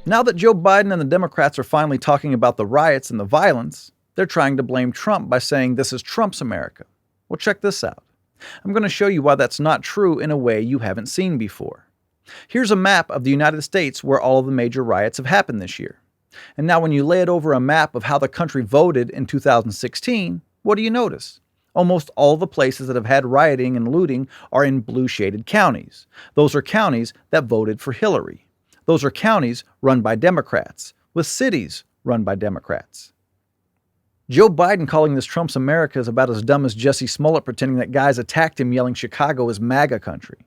Now that Joe Biden and the Democrats are finally talking about the riots and the violence, they're trying to blame Trump by saying this is Trump's America. Well, check this out. I'm going to show you why that's not true in a way you haven't seen before. Here's a map of the United States where all of the major riots have happened this year. And now when you lay it over a map of how the country voted in 2016, what do you notice? Almost all the places that have had rioting and looting are in blue-shaded counties. Those are counties that voted for Hillary. Those are counties run by Democrats, with cities run by Democrats. Joe Biden calling this Trump's America is about as dumb as Jussie Smollett pretending that guys attacked him yelling Chicago is MAGA country.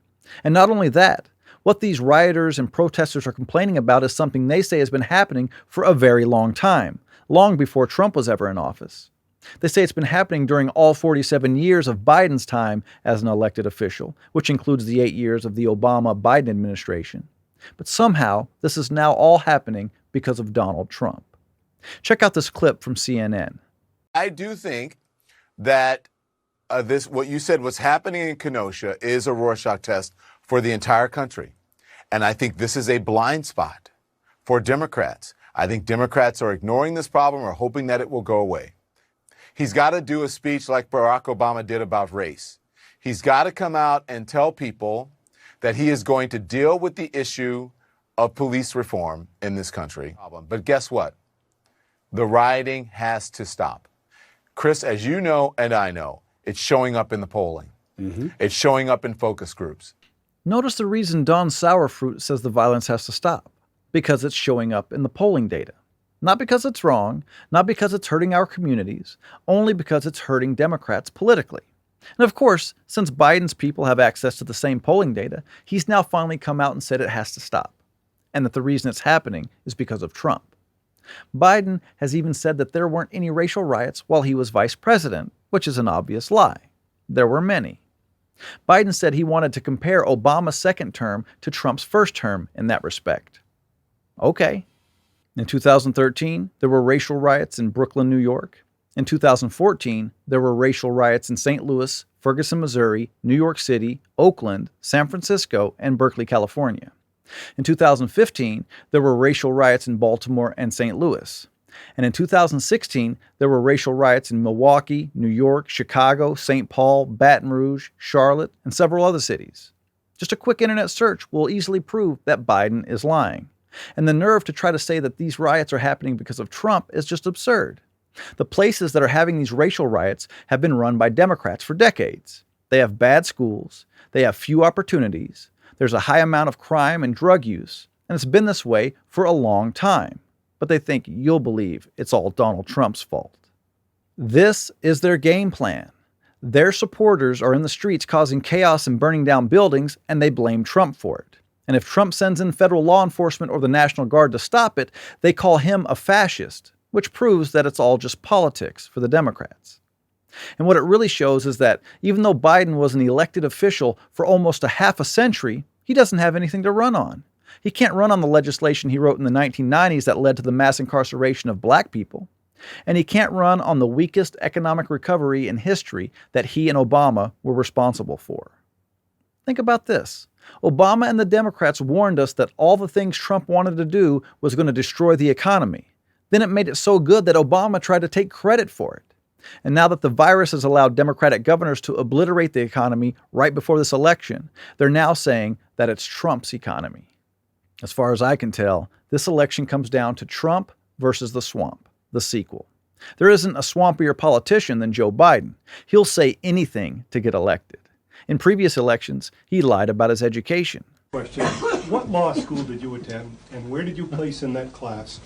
And not only that, what these rioters and protesters are complaining about is something they say has been happening for a very long time, long before Trump was ever in office. They say it's been happening during all 47 years of Biden's time as an elected official, which includes the 8 years of the Obama-Biden administration. But somehow, this is now all happening because of Donald Trump. Check out this clip from CNN. I do think that what you said, what's happening in Kenosha, is a Rorschach test for the entire country. And I think this is a blind spot for Democrats. I think Democrats are ignoring this problem or hoping that it will go away. He's got to do a speech like Barack Obama did about race. He's got to come out and tell people that he is going to deal with the issue of police reform in this country. But guess what? The rioting has to stop. Chris, as you know and I know, it's showing up in the polling. It's showing up in focus groups. Notice the reason Don Sauerfruit says the violence has to stop. Because it's showing up in the polling data. Not because it's wrong, not because it's hurting our communities, only because it's hurting Democrats politically. And of course, since Biden's people have access to the same polling data, he's now finally come out and said it has to stop. And that the reason it's happening is because of Trump. Biden has even said that there weren't any racial riots while he was vice president, which is an obvious lie. There were many. Biden said he wanted to compare Obama's second term to Trump's first term in that respect. Okay. In 2013, there were racial riots in Brooklyn, New York. In 2014, there were racial riots in St. Louis, Ferguson, Missouri, New York City, Oakland, San Francisco, and Berkeley, California. In 2015, there were racial riots in Baltimore and St. Louis. And in 2016, there were racial riots in Milwaukee, New York, Chicago, St. Paul, Baton Rouge, Charlotte, and several other cities. Just a quick internet search will easily prove that Biden is lying. And the nerve to try to say that these riots are happening because of Trump is just absurd. The places that are having these racial riots have been run by Democrats for decades. They have bad schools, they have few opportunities, there's a high amount of crime and drug use, and it's been this way for a long time. But they think you'll believe it's all Donald Trump's fault. This is their game plan. Their supporters are in the streets causing chaos and burning down buildings, and they blame Trump for it. And if Trump sends in federal law enforcement or the National Guard to stop it, they call him a fascist, which proves that it's all just politics for the Democrats. And what it really shows is that even though Biden was an elected official for almost a half a century, he doesn't have anything to run on. He can't run on the legislation he wrote in the 1990s that led to the mass incarceration of black people. And he can't run on the weakest economic recovery in history that he and Obama were responsible for. Think about this. Obama and the Democrats warned us that all the things Trump wanted to do was going to destroy the economy. Then it made it so good that Obama tried to take credit for it. And now that the virus has allowed Democratic governors to obliterate the economy right before this election, they're now saying that it's Trump's economy. As far as I can tell, this election comes down to Trump versus the swamp, the sequel. There isn't a swampier politician than Joe Biden. He'll say anything to get elected. In previous elections, he lied about his education. Question, what law school did you attend, and where did you place in that class?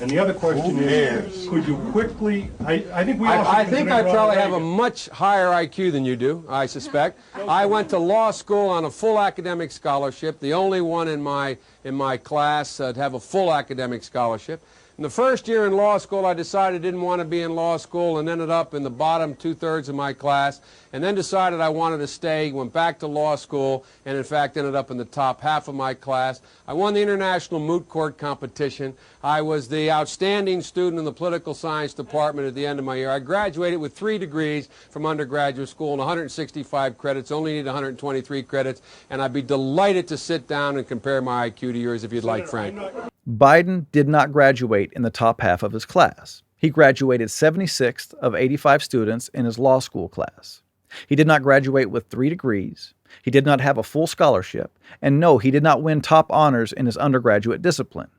And the other question is, could you quickly, I think we all I think I probably have a much higher IQ than you do, I suspect. I went to law school on a full academic scholarship, the only one in my class to have a full academic scholarship. In the first year in law school, I decided I didn't want to be in law school and ended up in the bottom two-thirds of my class, and then decided I wanted to stay, went back to law school, and in fact ended up in the top half of my class. I won the International Moot Court competition. I was the outstanding student in the political science department at the end of my year. I graduated with 3 degrees from undergraduate school and 165 credits, only need 123 credits, and I'd be delighted to sit down and compare my IQ to yours if you'd like, Frank. Biden did not graduate in the top half of his class. He graduated 76th of 85 students in his law school class. He did not graduate with 3 degrees. He did not have a full scholarship. And no, he did not win top honors in his undergraduate discipline.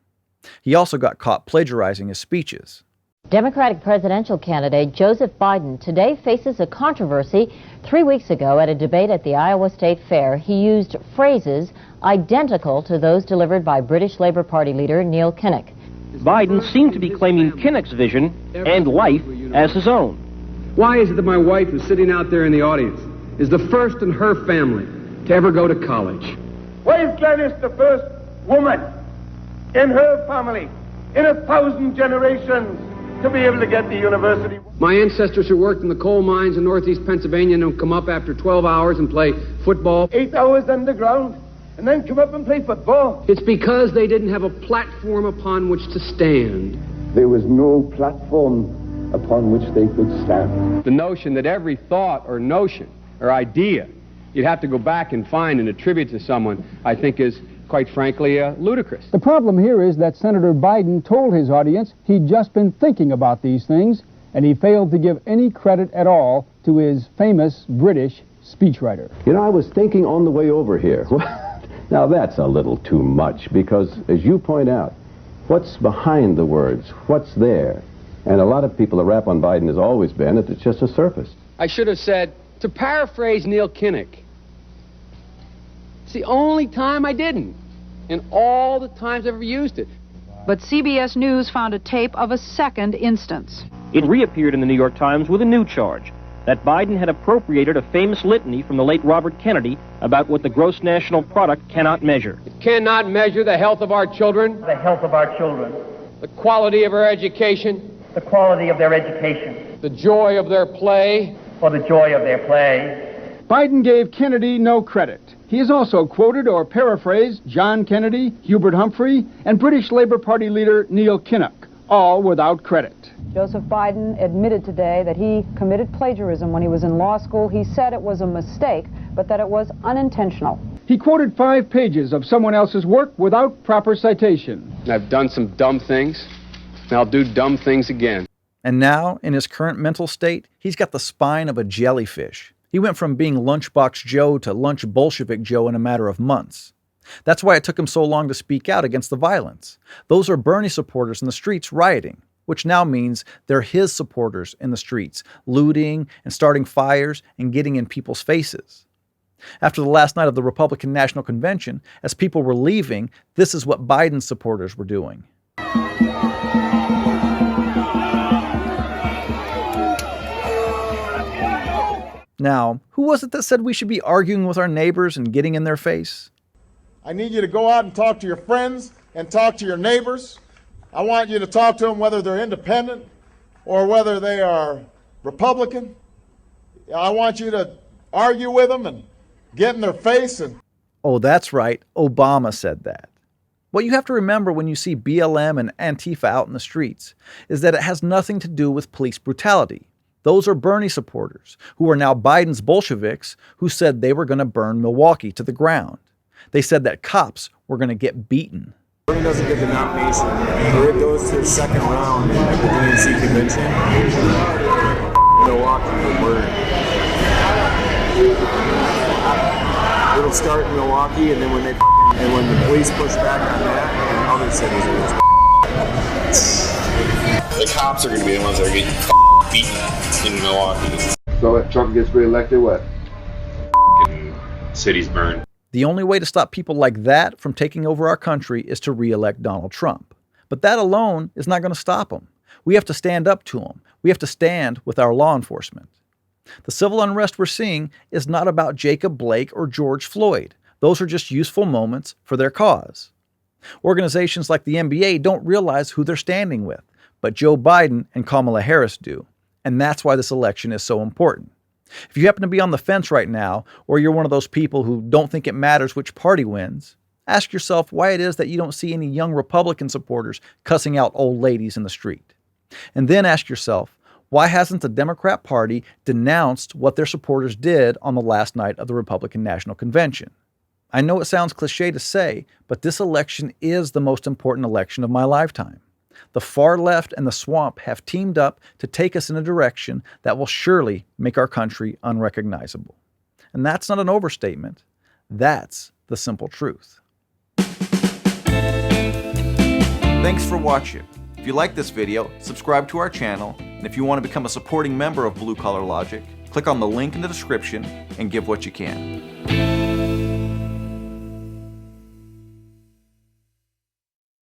He also got caught plagiarizing his speeches. Democratic presidential candidate Joseph Biden today faces a controversy. 3 weeks ago at a debate at the Iowa State Fair, he used phrases identical to those delivered by British Labour Party leader Neil Kinnock. Biden seemed to be claiming Kinnock's vision and life as his own. Why is it that my wife, who's sitting out there in the audience, is the first in her family to ever go to college? Why is Gladys the first woman in her family in 1,000 generations to be able to get to university? My ancestors who worked in the coal mines in northeast Pennsylvania don't come up after 12 hours and play football. 8 hours underground and then come up and play football. It's because they didn't have a platform upon which to stand. There was no platform upon which they could stand. The notion that every thought or notion or idea you'd have to go back and find and attribute to someone, I think is, quite frankly, ludicrous. The problem here is that Senator Biden told his audience he'd just been thinking about these things, and he failed to give any credit at all to his famous British speechwriter. You know, I was thinking on the way over here. Now that's a little too much, because as you point out, what's behind the words? What's there? And a lot of people, the rap on Biden has always been that it's just a surface. I should have said, to paraphrase Neil Kinnock, it's the only time I didn't, and all the times I've ever used it. But CBS News found a tape of a second instance. It reappeared in the New York Times with a new charge, that Biden had appropriated a famous litany from the late Robert Kennedy about what the gross national product cannot measure. It cannot measure the health of our children, The health of our children, the quality of our education, the quality of their education, the joy of their play, or the joy of their play. Biden gave Kennedy no credit. He has also quoted or paraphrased John Kennedy, Hubert Humphrey, and British Labour Party leader Neil Kinnock, all without credit. Joseph Biden admitted today that he committed plagiarism when he was in law school. He said it was a mistake, but that it was unintentional. He quoted 5 pages of someone else's work without proper citation. I've done some dumb things, and I'll do dumb things again. And now, in his current mental state, he's got the spine of a jellyfish. He went from being Lunchbox Joe to Lunch Bolshevik Joe in a matter of months. That's why it took him so long to speak out against the violence. Those are Bernie supporters in the streets rioting, which now means they're his supporters in the streets, looting and starting fires and getting in people's faces. After the last night of the Republican National Convention, as people were leaving, this is what Biden's supporters were doing. Now, who was it that said we should be arguing with our neighbors and getting in their face? I need you to go out and talk to your friends and talk to your neighbors. I want you to talk to them whether they're independent or whether they are Republican. I want you to argue with them and get in their face. Oh, that's right. Obama said that. What you have to remember when you see BLM and Antifa out in the streets is that it has nothing to do with police brutality. Those are Bernie supporters, who are now Biden's Bolsheviks, who said they were going to burn Milwaukee to the ground. They said that cops were going to get beaten. Bernie doesn't get the nomination, or it goes to the second round at the DNC convention, Milwaukee will burn. It'll start in Milwaukee, and then when the police push back on that, and other cities will. The cops are going to be the ones that are getting beaten in Milwaukee. So if Trump gets reelected, what? Cities burn. The only way to stop people like that from taking over our country is to re-elect Donald Trump. But that alone is not going to stop him. We have to stand up to him. We have to stand with our law enforcement. The civil unrest we're seeing is not about Jacob Blake or George Floyd. Those are just useful moments for their cause. Organizations like the NBA don't realize who they're standing with, but Joe Biden and Kamala Harris do. And that's why this election is so important. If you happen to be on the fence right now, or you're one of those people who don't think it matters which party wins, ask yourself why it is that you don't see any young Republican supporters cussing out old ladies in the street. And then ask yourself, why hasn't the Democrat Party denounced what their supporters did on the last night of the Republican National Convention? I know it sounds cliche to say, but this election is the most important election of my lifetime. The far left and the swamp have teamed up to take us in a direction that will surely make our country unrecognizable. And that's not an overstatement. That's the simple truth. Thanks for watching. If you like this video, subscribe to our channel, and if you want to become a supporting member of Blue Collar Logic, click on the link in the description and give what you can.